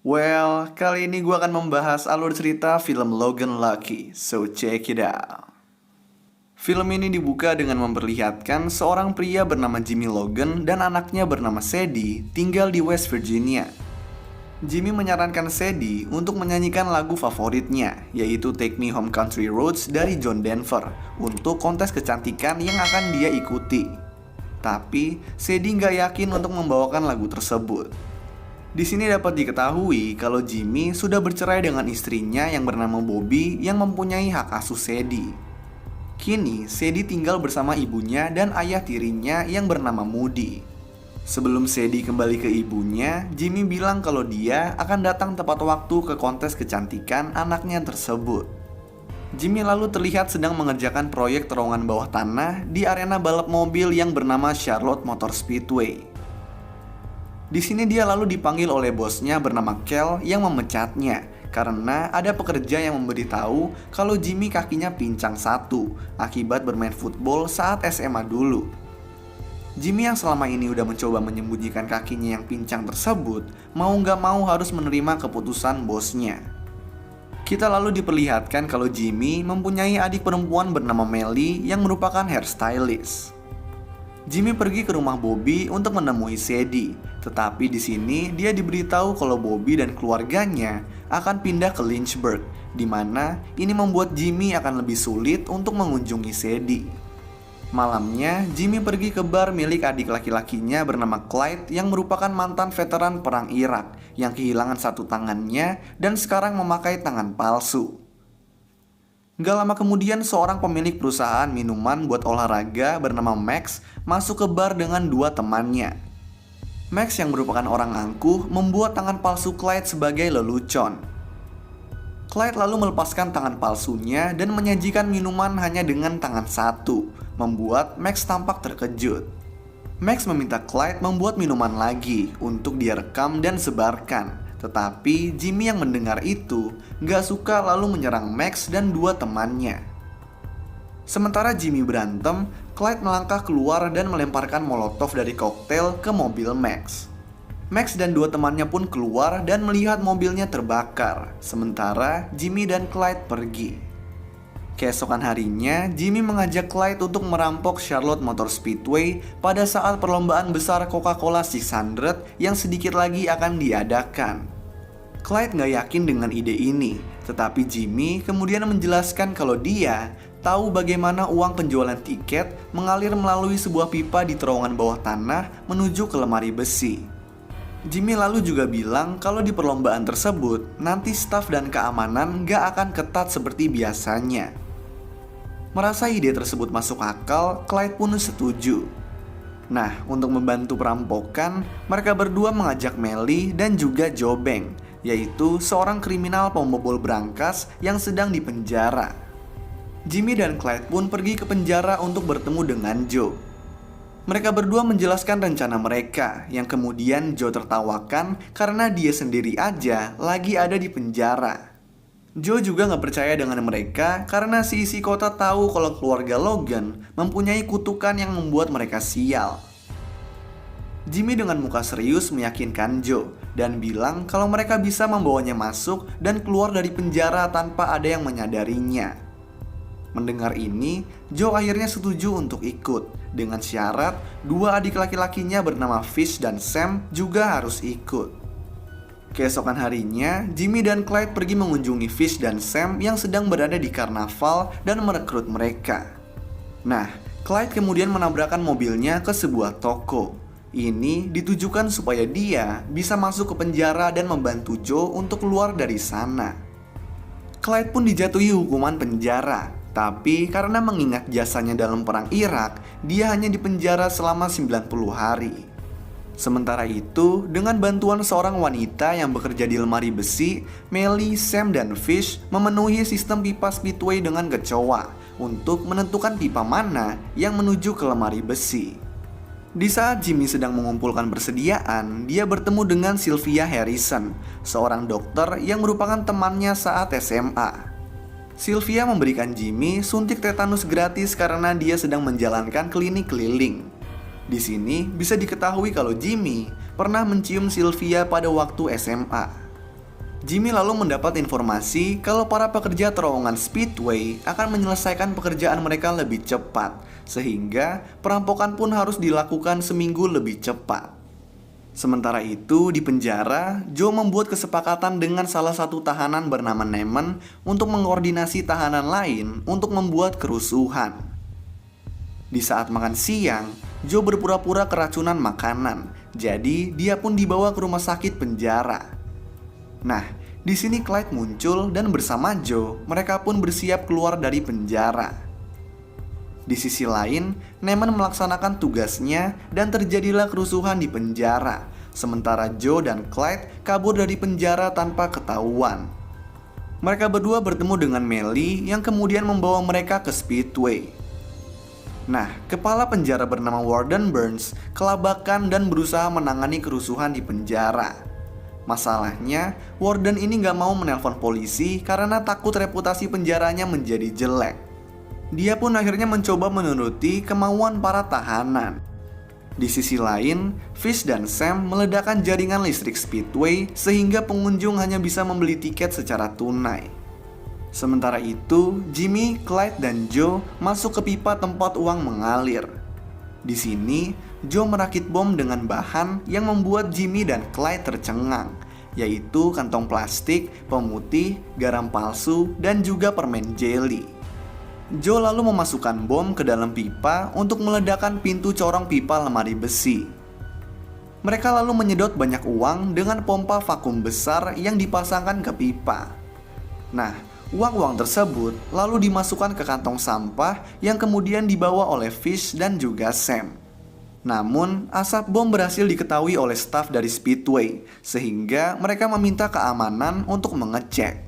Well, kali ini gue akan membahas alur cerita film Logan Lucky, so check it out. Film ini dibuka dengan memperlihatkan seorang pria bernama Jimmy Logan dan anaknya bernama Sadie tinggal di West Virginia. Jimmy menyarankan Sadie untuk menyanyikan lagu favoritnya, yaitu Take Me Home Country Roads dari John Denver, untuk kontes kecantikan yang akan dia ikuti. Tapi, Sadie nggak yakin untuk membawakan lagu tersebut. Di sini dapat diketahui kalau Jimmy sudah bercerai dengan istrinya yang bernama Bobby yang mempunyai hak asuh Sadie. Kini, Sadie tinggal bersama ibunya dan ayah tirinya yang bernama Moody. Sebelum Sadie kembali ke ibunya, Jimmy bilang kalau dia akan datang tepat waktu ke kontes kecantikan anaknya tersebut. Jimmy lalu terlihat sedang mengerjakan proyek terowongan bawah tanah di arena balap mobil yang bernama Charlotte Motor Speedway. Di sini dia lalu dipanggil oleh bosnya bernama Kel yang memecatnya karena ada pekerja yang memberitahu kalau Jimmy kakinya pincang satu akibat bermain football saat SMA dulu. Jimmy yang selama ini udah mencoba menyembunyikan kakinya yang pincang tersebut mau nggak mau harus menerima keputusan bosnya. Kita lalu diperlihatkan kalau Jimmy mempunyai adik perempuan bernama Melly yang merupakan hairstylist. Jimmy pergi ke rumah Bobby untuk menemui Sadie, tetapi di sini dia diberitahu kalau Bobby dan keluarganya akan pindah ke Lynchburg, di mana ini membuat Jimmy akan lebih sulit untuk mengunjungi Sadie. Malamnya, Jimmy pergi ke bar milik adik laki-lakinya bernama Clyde yang merupakan mantan veteran perang Irak yang kehilangan satu tangannya dan sekarang memakai tangan palsu. Gak lama kemudian seorang pemilik perusahaan minuman buat olahraga bernama Max masuk ke bar dengan dua temannya. Max yang merupakan orang angkuh membuat tangan palsu Clyde sebagai lelucon. Clyde lalu melepaskan tangan palsunya dan menyajikan minuman hanya dengan tangan satu, membuat Max tampak terkejut. Max meminta Clyde membuat minuman lagi untuk dia rekam dan sebarkan. Tetapi Jimmy yang mendengar itu gak suka lalu menyerang Max dan dua temannya. Sementara Jimmy berantem, Clyde melangkah keluar dan melemparkan molotov dari koktail ke mobil Max. Max dan dua temannya pun keluar dan melihat mobilnya terbakar, sementara Jimmy dan Clyde pergi. Keesokan harinya, Jimmy mengajak Clyde untuk merampok Charlotte Motor Speedway pada saat perlombaan besar Coca-Cola 600 yang sedikit lagi akan diadakan. Clyde gak yakin dengan ide ini, tetapi Jimmy kemudian menjelaskan kalau dia tahu bagaimana uang penjualan tiket mengalir melalui sebuah pipa di terowongan bawah tanah menuju ke lemari besi. Jimmy lalu juga bilang kalau di perlombaan tersebut nanti staf dan keamanan gak akan ketat seperti biasanya. Merasa ide tersebut masuk akal, Clyde pun setuju. Nah, untuk membantu perampokan, mereka berdua mengajak Melly dan juga Joe Bank, yaitu seorang kriminal pembobol brankas yang sedang dipenjara. Jimmy dan Clyde pun pergi ke penjara untuk bertemu dengan Joe. Mereka berdua menjelaskan rencana mereka, yang kemudian Joe tertawakan karena dia sendiri aja lagi ada di penjara. Joe juga gak percaya dengan mereka karena si isi kota tahu kalau keluarga Logan mempunyai kutukan yang membuat mereka sial. Jimmy dengan muka serius meyakinkan Joe dan bilang kalau mereka bisa membawanya masuk dan keluar dari penjara tanpa ada yang menyadarinya. Mendengar ini, Joe akhirnya setuju untuk ikut dengan syarat dua adik laki-lakinya bernama Fish dan Sam juga harus ikut. Keesokan harinya, Jimmy dan Clyde pergi mengunjungi Fish dan Sam yang sedang berada di karnaval dan merekrut mereka. Nah, Clyde kemudian menabrakkan mobilnya ke sebuah toko. Ini ditujukan supaya dia bisa masuk ke penjara dan membantu Joe untuk keluar dari sana. Clyde pun dijatuhi hukuman penjara, tapi karena mengingat jasanya dalam perang Irak, dia hanya dipenjara selama 90 hari. Sementara itu, dengan bantuan seorang wanita yang bekerja di lemari besi, Melly, Sam, dan Fish memenuhi sistem pipa speedway dengan kecoa untuk menentukan pipa mana yang menuju ke lemari besi. Di saat Jimmy sedang mengumpulkan persediaan, dia bertemu dengan Sylvia Harrison, seorang dokter yang merupakan temannya saat SMA. Sylvia memberikan Jimmy suntik tetanus gratis karena dia sedang menjalankan klinik keliling. Di sini bisa diketahui kalau Jimmy pernah mencium Sylvia pada waktu SMA. Jimmy lalu mendapat informasi kalau para pekerja terowongan Speedway akan menyelesaikan pekerjaan mereka lebih cepat, sehingga perampokan pun harus dilakukan seminggu lebih cepat. Sementara itu, di penjara, Joe membuat kesepakatan dengan salah satu tahanan bernama Nemen untuk mengkoordinasi tahanan lain untuk membuat kerusuhan. Di saat makan siang, Joe berpura-pura keracunan makanan, jadi dia pun dibawa ke rumah sakit penjara. Nah, di sini Clyde muncul dan bersama Joe, mereka pun bersiap keluar dari penjara. Di sisi lain, Nemen melaksanakan tugasnya dan terjadilah kerusuhan di penjara. Sementara Joe dan Clyde kabur dari penjara tanpa ketahuan. Mereka berdua bertemu dengan Melly yang kemudian membawa mereka ke Speedway. Nah, kepala penjara bernama Warden Burns kelabakan dan berusaha menangani kerusuhan di penjara. Masalahnya, Warden ini gak mau menelpon polisi karena takut reputasi penjaranya menjadi jelek. Dia pun akhirnya mencoba menuruti kemauan para tahanan. Di sisi lain, Fish dan Sam meledakkan jaringan listrik Speedway sehingga pengunjung hanya bisa membeli tiket secara tunai. Sementara itu, Jimmy, Clyde, dan Joe masuk ke pipa tempat uang mengalir. Di sini, Joe merakit bom dengan bahan yang membuat Jimmy dan Clyde tercengang, yaitu kantong plastik, pemutih, garam palsu, dan juga permen jelly. Joe lalu memasukkan bom ke dalam pipa untuk meledakkan pintu corong pipa lemari besi. Mereka lalu menyedot banyak uang dengan pompa vakum besar yang dipasangkan ke pipa. Nah, uang-uang tersebut lalu dimasukkan ke kantong sampah yang kemudian dibawa oleh Fish dan juga Sam. Namun, asap bom berhasil diketahui oleh staf dari Speedway, sehingga mereka meminta keamanan untuk mengecek.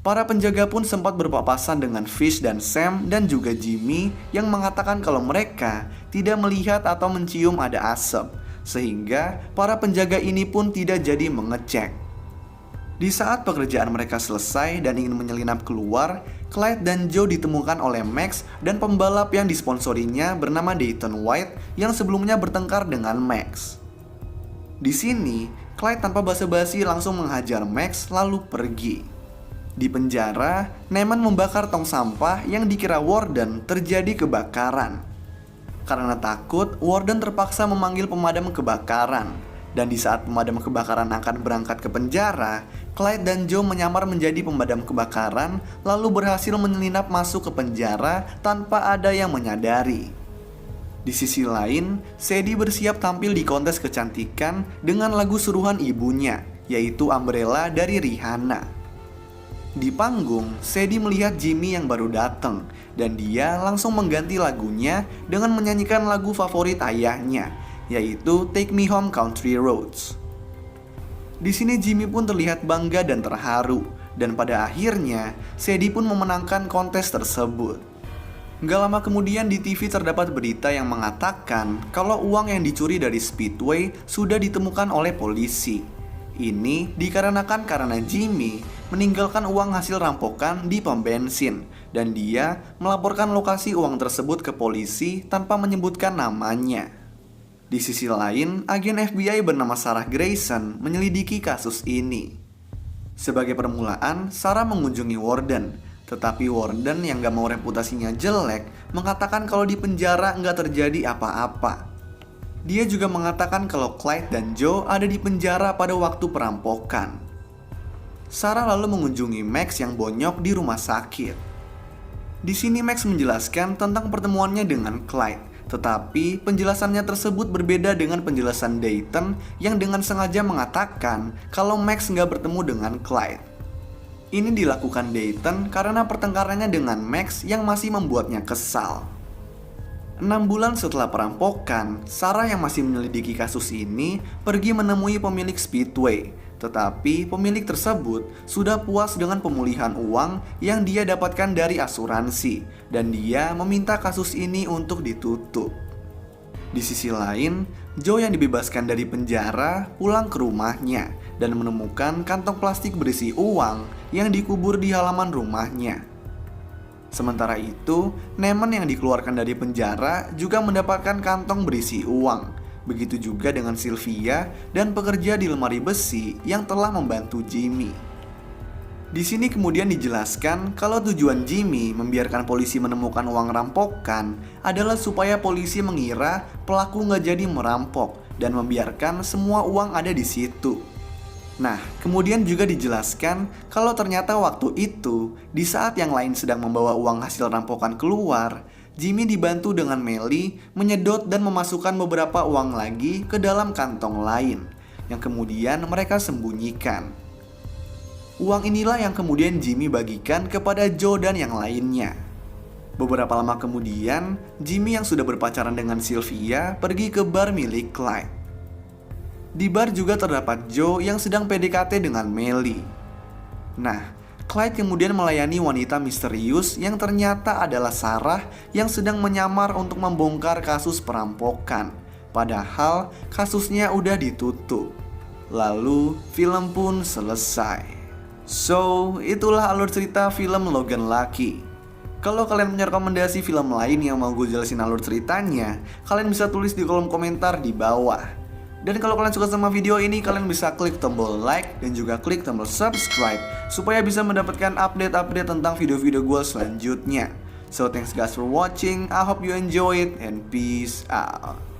Para penjaga pun sempat berpapasan dengan Fish dan Sam dan juga Jimmy yang mengatakan kalau mereka tidak melihat atau mencium ada asap, sehingga para penjaga ini pun tidak jadi mengecek. Di saat pekerjaan mereka selesai dan ingin menyelinap keluar, Clyde dan Joe ditemukan oleh Max dan pembalap yang disponsorinya bernama Dayton White yang sebelumnya bertengkar dengan Max. Di sini, Clyde tanpa basa-basi langsung menghajar Max lalu pergi. Di penjara, Nemen membakar tong sampah yang dikira Warden terjadi kebakaran. Karena takut, Warden terpaksa memanggil pemadam kebakaran. Dan di saat pemadam kebakaran akan berangkat ke penjara, Clyde dan Joe menyamar menjadi pemadam kebakaran lalu berhasil menyelinap masuk ke penjara tanpa ada yang menyadari. Di sisi lain, Sadie bersiap tampil di kontes kecantikan dengan lagu suruhan ibunya, yaitu Umbrella dari Rihanna. Di panggung, Sadie melihat Jimmy yang baru datang dan dia langsung mengganti lagunya dengan menyanyikan lagu favorit ayahnya, yaitu Take Me Home Country Roads. Di sini Jimmy pun terlihat bangga dan terharu, dan pada akhirnya Sadie pun memenangkan kontes tersebut. Gak lama kemudian di TV terdapat berita yang mengatakan kalau uang yang dicuri dari Speedway sudah ditemukan oleh polisi. Ini dikarenakan karena Jimmy meninggalkan uang hasil rampokan di pom bensin dan dia melaporkan lokasi uang tersebut ke polisi tanpa menyebutkan namanya. Di sisi lain, agen FBI bernama Sarah Grayson menyelidiki kasus ini. Sebagai permulaan, Sarah mengunjungi Warden, tetapi Warden yang gak mau reputasinya jelek mengatakan kalau di penjara gak terjadi apa-apa. Dia juga mengatakan kalau Clyde dan Joe ada di penjara pada waktu perampokan. Sarah lalu mengunjungi Max yang bonyok di rumah sakit. Di sini Max menjelaskan tentang pertemuannya dengan Clyde, tetapi penjelasannya tersebut berbeda dengan penjelasan Dayton yang dengan sengaja mengatakan kalau Max nggak bertemu dengan Clyde. Ini dilakukan Dayton karena pertengkarannya dengan Max yang masih membuatnya kesal. 6 bulan setelah perampokan, Sarah yang masih menyelidiki kasus ini pergi menemui pemilik Speedway. Tetapi pemilik tersebut sudah puas dengan pemulihan uang yang dia dapatkan dari asuransi, dan dia meminta kasus ini untuk ditutup. Di sisi lain, Joe yang dibebaskan dari penjara pulang ke rumahnya dan menemukan kantong plastik berisi uang yang dikubur di halaman rumahnya. Sementara itu, Nemen yang dikeluarkan dari penjara juga mendapatkan kantong berisi uang. Begitu juga dengan Sylvia dan pekerja di lemari besi yang telah membantu Jimmy. Di sini kemudian dijelaskan kalau tujuan Jimmy membiarkan polisi menemukan uang rampokan adalah supaya polisi mengira pelaku nggak jadi merampok dan membiarkan semua uang ada di situ. Nah, kemudian juga dijelaskan kalau ternyata waktu itu, di saat yang lain sedang membawa uang hasil rampokan keluar, Jimmy dibantu dengan Melly menyedot dan memasukkan beberapa uang lagi ke dalam kantong lain, yang kemudian mereka sembunyikan. Uang inilah yang kemudian Jimmy bagikan kepada Joe dan yang lainnya. Beberapa lama kemudian, Jimmy yang sudah berpacaran dengan Sylvia pergi ke bar milik Clyde. Di bar juga terdapat Joe yang sedang PDKT dengan Melly. Nah, Clyde kemudian melayani wanita misterius yang ternyata adalah Sarah yang sedang menyamar untuk membongkar kasus perampokan. Padahal kasusnya udah ditutup. Lalu film pun selesai. So, itulah alur cerita film Logan Lucky. Kalau kalian punya rekomendasi film lain yang mau gue jelasin alur ceritanya, kalian bisa tulis di kolom komentar di bawah. Dan kalau kalian suka sama video ini, kalian bisa klik tombol like dan juga klik tombol subscribe supaya bisa mendapatkan update-update tentang video-video gue selanjutnya. So, thanks guys for watching. I hope you enjoy it and peace out.